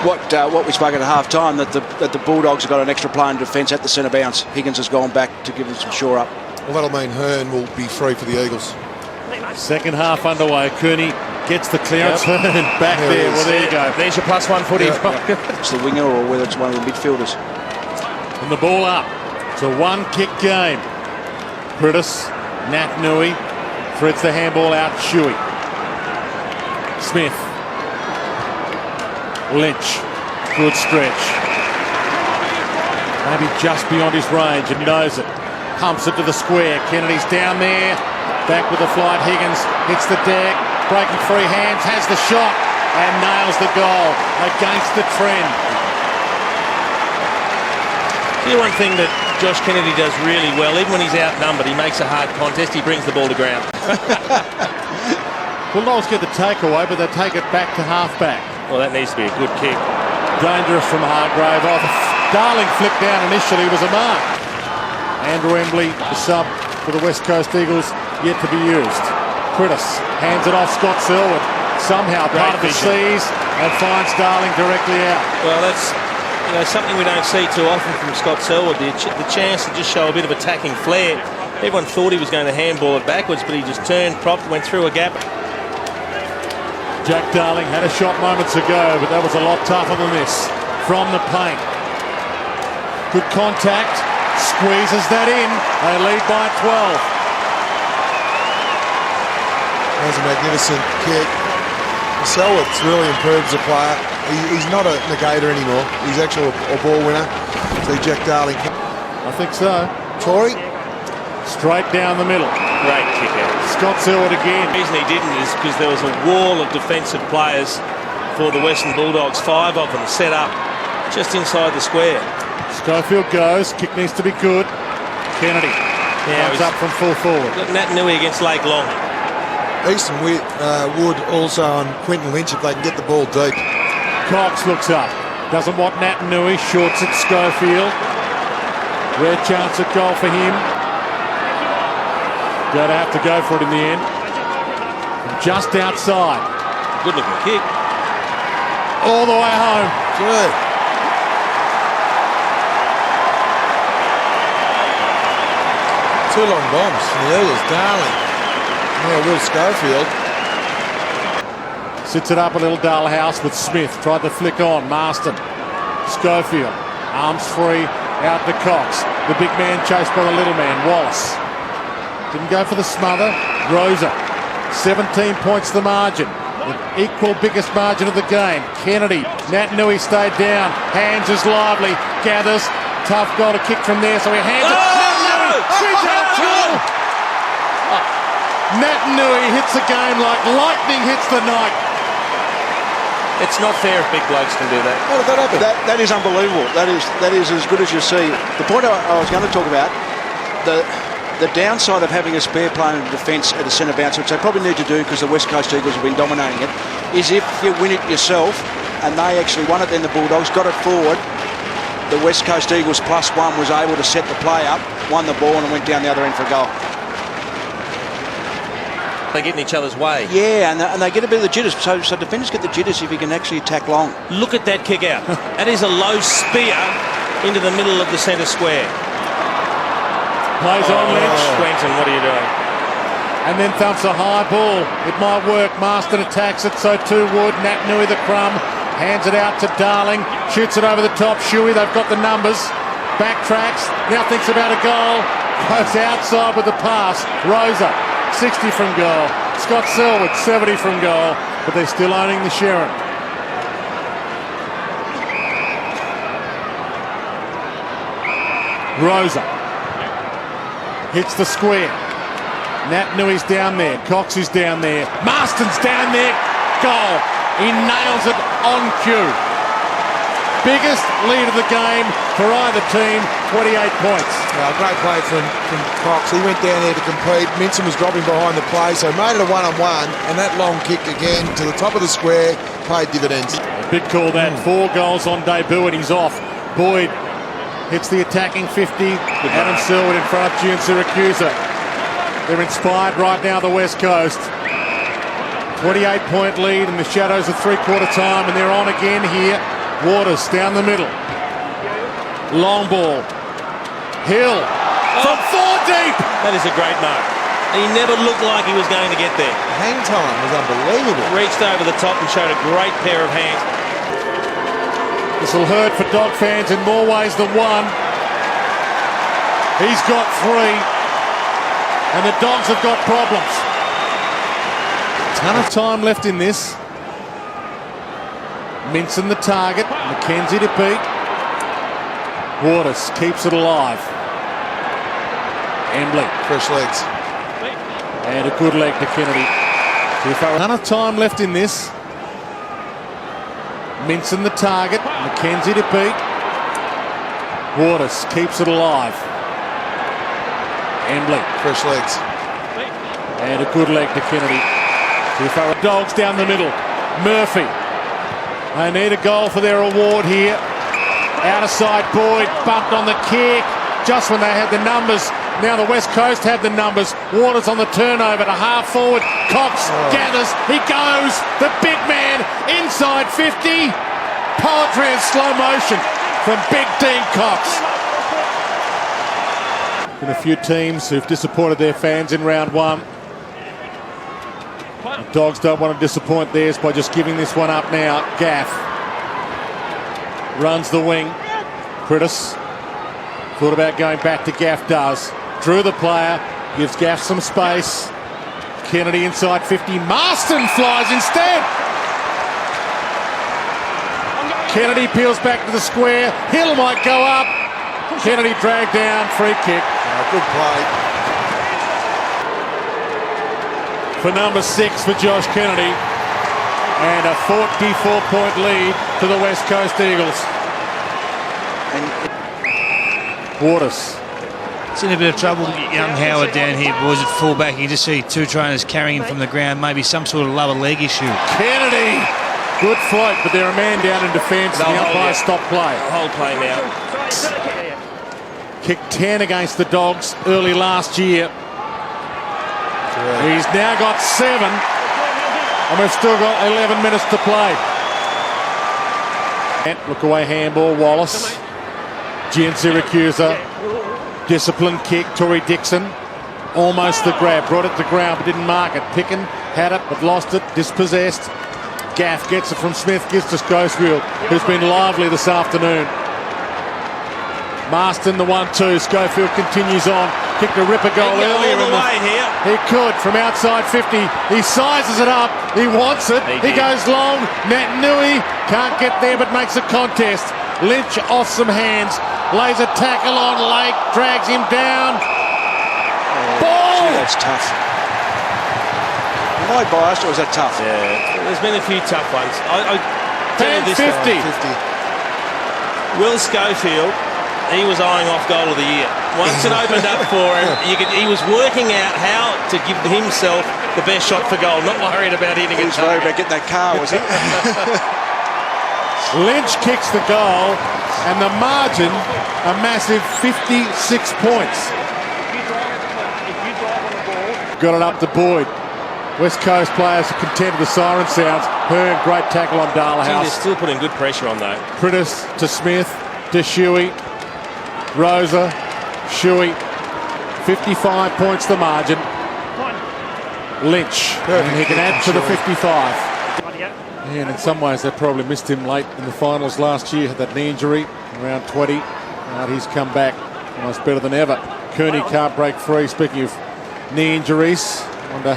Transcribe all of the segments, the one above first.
what we spoke at half-time, that the Bulldogs have got an extra player in defence at the centre bounce. Higgins has gone back to give them some shore up. Well, that'll mean Hearn will be free for the Eagles. Second half underway. Cooney gets the clearance. Hearn back there. Well, there you go. There's your +1 footy. It's the winger or whether it's one of the midfielders. And the ball up. It's a one-kick game. Pritis, Nat Nui threads the handball out. Shuey. Smith. Lynch. Good stretch. Maybe just beyond his range and knows it. Pumps it to the square. Kennedy's down there. Back with the flight. Higgins hits the deck. Breaking free hands. Has the shot. And nails the goal against the trend. The one thing that Josh Kennedy does really well, even when he's outnumbered, he makes a hard contest, he brings the ball to ground. Bulldogs get the takeaway, but they take it back to half-back. Well, that needs to be a good kick. Dangerous from Hargrave. Oh, the Darling flick down initially was a mark. Andrew Embley, the sub for the West Coast Eagles, yet to be used. Pritis hands it off Scott Selwood. Somehow part of the seas and finds Darling directly out. Well, that's something we don't see too often from Scott Selwood. The chance to just show a bit of attacking flair. Everyone thought he was going to handball it backwards, but he just turned, propped, went through a gap. Jack Darling had a shot moments ago, but that was a lot tougher than this. From the paint. Good contact. Squeezes that in. They lead by 12. That was a magnificent kick. Selwood's really improved as a player. He's not a negator anymore. He's actually a ball winner. See Jack Darling. I think so. Tory. Straight down the middle. Great kick out. Scott Selwood again. The reason he didn't is because there was a wall of defensive players for the Western Bulldogs. 5 of them set up just inside the square. Schofield goes. Kick needs to be good. Kennedy comes up from full forward. Got Nat Nui against Lake Long. Easton Wood also on Quinton Lynch if they can get the ball deep. Cox looks up. Doesn't want Nat Nui. Shorts at Schofield. Rare chance at goal for him. Going to have to go for it in the end. Just outside. Good looking kick. All the way home. Good. Two long bombs from the Eagles. Darling. Yeah, Will Schofield. Sits it up a little Dalhouse with Smith. Tried to flick on. Marston. Schofield. Arms free. Out to Cox. The big man chased by the little man. Wallace. Didn't go for the smother. Rosa. 17 points the margin. The equal biggest margin of the game. Kennedy. Nat Nui stayed down. Hands is lively. Gathers. Tough goal to kick from there. So he hands it. Nat Nui. Shoots out goal. Nat Nui hits the game like lightning hits the night. It's not fair if big blokes can do that. How did that happen? That is unbelievable. That is as good as you see. The point I was going to talk about, the downside of having a spare player in defence at the centre bounce, which they probably need to do because the West Coast Eagles have been dominating it, is if you win it yourself, and they actually won it, then the Bulldogs got it forward. The West Coast Eagles +1 was able to set the play up, won the ball, and went down the other end for a goal. They get in each other's way. Yeah, and they get a bit of the jitters. So defenders get the jitters if you can actually attack long. Look at that kick out. That is a low spear into the middle of the centre square. Plays on Lynch. Quentin, what are you doing? And then thumps a high ball. It might work. Marston attacks it, so too Wood. Nat Nui the crumb. Hands it out to Darling. Shoots it over the top. Shuey, they've got the numbers. Backtracks. Now thinks about a goal. Goes outside with the pass. Rosa, 60 from goal. Scott Selwood, 70 from goal. But they're still owning the Sharon. Rosa. Hits the square. Nat Nui's down there. Cox is down there. Marston's down there. Goal. He nails it on cue. Biggest lead of the game for either team, 28 points. Great play from Cox. He went down there to compete. Minson was dropping behind the play, so made it a one-on-one, and that long kick again to the top of the square paid dividends. Big call that. 4 goals on debut, and he's off. Boyd hits the attacking 50. Adam Selwood in front of June Syracusa. They're inspired right now, the West Coast. 28-point lead in the shadows of three-quarter time, and they're on again here. Waters down the middle. Long ball. Hill from 4 deep. That is a great mark. He never looked like he was going to get there. Hang time was unbelievable. Reached over the top and showed a great pair of hands. This will hurt for Dog fans in more ways than one. He's got 3, and the Dogs have got problems. Ton of time left in this. Minson the target. McKenzie to beat. Waters keeps it alive. Embley. Fresh legs. And a good leg to Kennedy. Ton of time left in this. Minson the target. McKenzie to beat. Waters keeps it alive. Embley. Fresh legs. And a good leg to Kennedy. Dogs down the middle. Murphy. They need a goal for their award here. Outer side Boyd. Bumped on the kick. Just when they had the numbers. Now the West Coast have the numbers. Waters on the turnover to half forward. Cox gathers. He goes. The big man inside 50. Poetry in slow motion from Big Dean Cox. Been a few teams who've disappointed their fans in round 1. The Dogs don't want to disappoint theirs by just giving this one up now. Gaff runs the wing. Critis thought about going back to Gaff, does. Drew the player, gives Gaff some space. Kennedy inside 50. Marston flies instead. Kennedy peels back to the square. Hill might go up. Kennedy dragged down. Free kick. Good play. For number 6 for Josh Kennedy. And a 44-point lead to the West Coast Eagles. Waters. It's in a bit of trouble, young Howard down here, boys, at fullback. You just see 2 trainers carrying him from the ground, maybe some sort of lower leg issue. Kennedy! Good float, but they're a man down in defence. The umpire stopped play. Hold play now. Kicked 10 against the Dogs early last year. He's now got 7, and we've still got 11 minutes to play. Look away handball, Wallace. Gian Syracusa. Disciplined kick, Tory Dixon. Almost the grab, brought it to ground but didn't mark it. Picken had it but lost it, dispossessed. Gaff gets it from Smith, gives to Schofield, who's been lively this afternoon. Marston the 1-2, Schofield continues on. Kicked a ripper goal earlier in the way here. He could from outside 50. He sizes it up. He wants it. He goes long. Naitanui can't get there but makes a contest. Lynch off some hands. Lays a tackle on Lake. Drags him down. Ball! Gee, that's tough. Am I biased or is that tough? Yeah, there's been a few tough ones. I tell you this, 50. Will Schofield, he was eyeing off goal of the year. Once it opened up for him, he was working out how to give himself the best shot for goal, not worried about hitting it. He was worried about getting that car, was he? Lynch kicks the goal, and the margin, a massive 56 points. Got it up to Boyd. West Coast players are content with the siren sounds. Hearn, great tackle on Darlahouse. They're still putting good pressure on though. Critis to Smith, to Shuey. Rosa, Shuey. 55 points the margin. Lynch, and he can add to the 55. And in some ways they probably missed him late in the finals last year. Had that knee injury around 20. But he's come back almost better than ever. Kearney can't break free. Speaking of knee injuries, I wonder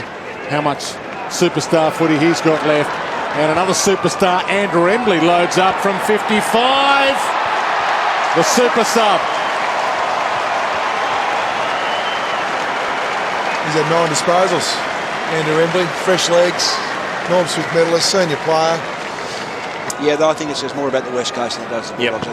how much superstar footy he's got left. And another superstar, Andrew Embley, loads up from 55. The super sub. He's had 9 disposals. Andrew Embley, fresh legs. Norm Smith medalist, senior player. Yeah, though I think it says more about the West Coast than it does the Bulldogs. I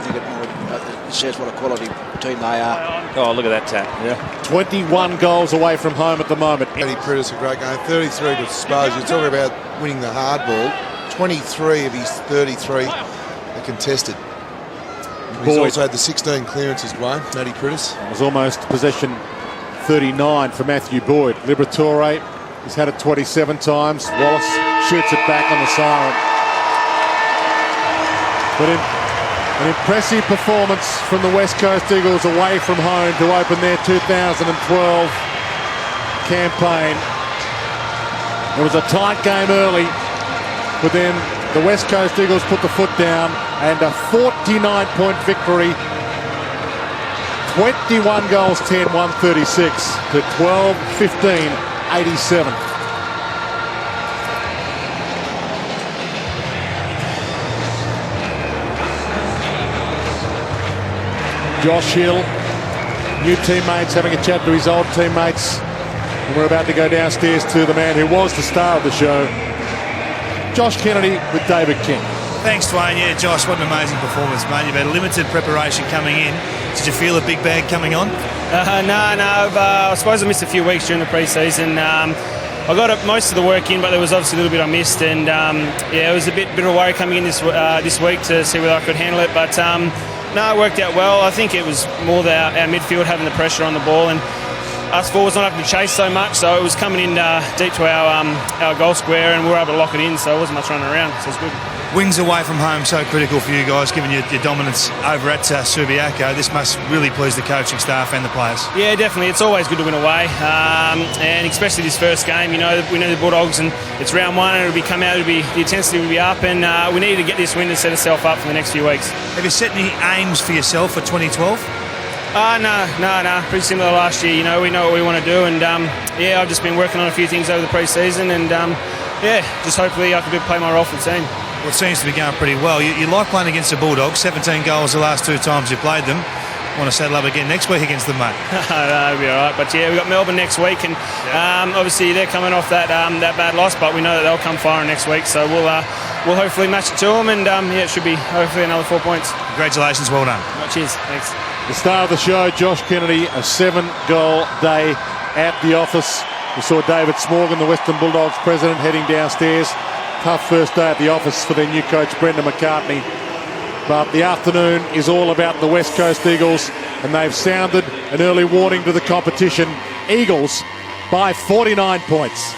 think it says what a quality team they are. Oh, look at that tap. Yeah. 21 goals away from home at the moment. Eddie Pritis, a great game. 33 to disposal. You're talking about winning the hard ball. 23 of his 33 are contested. He's also had the 16 clearances, Wayne, Matty Pritis. It was almost possession 39 for Matthew Boyd. Liberatore, he's had it 27 times. Wallace shoots it back on the siren. But in An impressive performance from the West Coast Eagles away from home to open their 2012 campaign. It was a tight game early, but then the West Coast Eagles put the foot down and a 49-point victory. 21 goals, 10, 136 to 12, 15, 87. Josh Hill, new teammates, having a chat to his old teammates. And we're about to go downstairs to the man who was the star of the show, Josh Kennedy with David King. Thanks, Dwayne. Yeah, Josh, what an amazing performance, mate. You've had limited preparation coming in. Did you feel a big bag coming on? No. I suppose I missed a few weeks during the pre-season. I got most of the work in, but there was obviously a little bit I missed, and it was a bit of a worry coming in this week to see whether I could handle it. But no, it worked out well. I think it was more our midfield having the pressure on the ball, and us forwards not having to chase so much. So it was coming in deep to our goal square, and we were able to lock it in. So it wasn't much running around. So it was good. Wins away from home so critical for you guys, given your dominance over at Subiaco. This must really please the coaching staff and the players. Yeah, definitely. It's always good to win away, and especially this first game. We know the Bulldogs, and it's round one, and the intensity will be up, and we need to get this win to set ourselves up for the next few weeks. Have you set any aims for yourself for 2012? No. Pretty similar to last year. We know what we want to do, and I've just been working on a few things over the pre-season, and just hopefully I can play my role for the team. Well, it seems to be going pretty well. You like playing against the Bulldogs. 17 goals the last 2 times you played them. Want to saddle up again next week against them, mate? No, it'll be all right. But we've got Melbourne next week, and obviously they're coming off that bad loss, but we know that they'll come firing next week, so we'll hopefully match it to them, and it should be hopefully another 4 points. Congratulations, well done. Cheers, thanks. The star of the show, Josh Kennedy, a 7-goal day at the office. We saw David Smorgan, the Western Bulldogs president, heading downstairs. Tough first day at the office for their new coach, Brendan McCartney. But the afternoon is all about the West Coast Eagles, and they've sounded an early warning to the competition. Eagles by 49 points.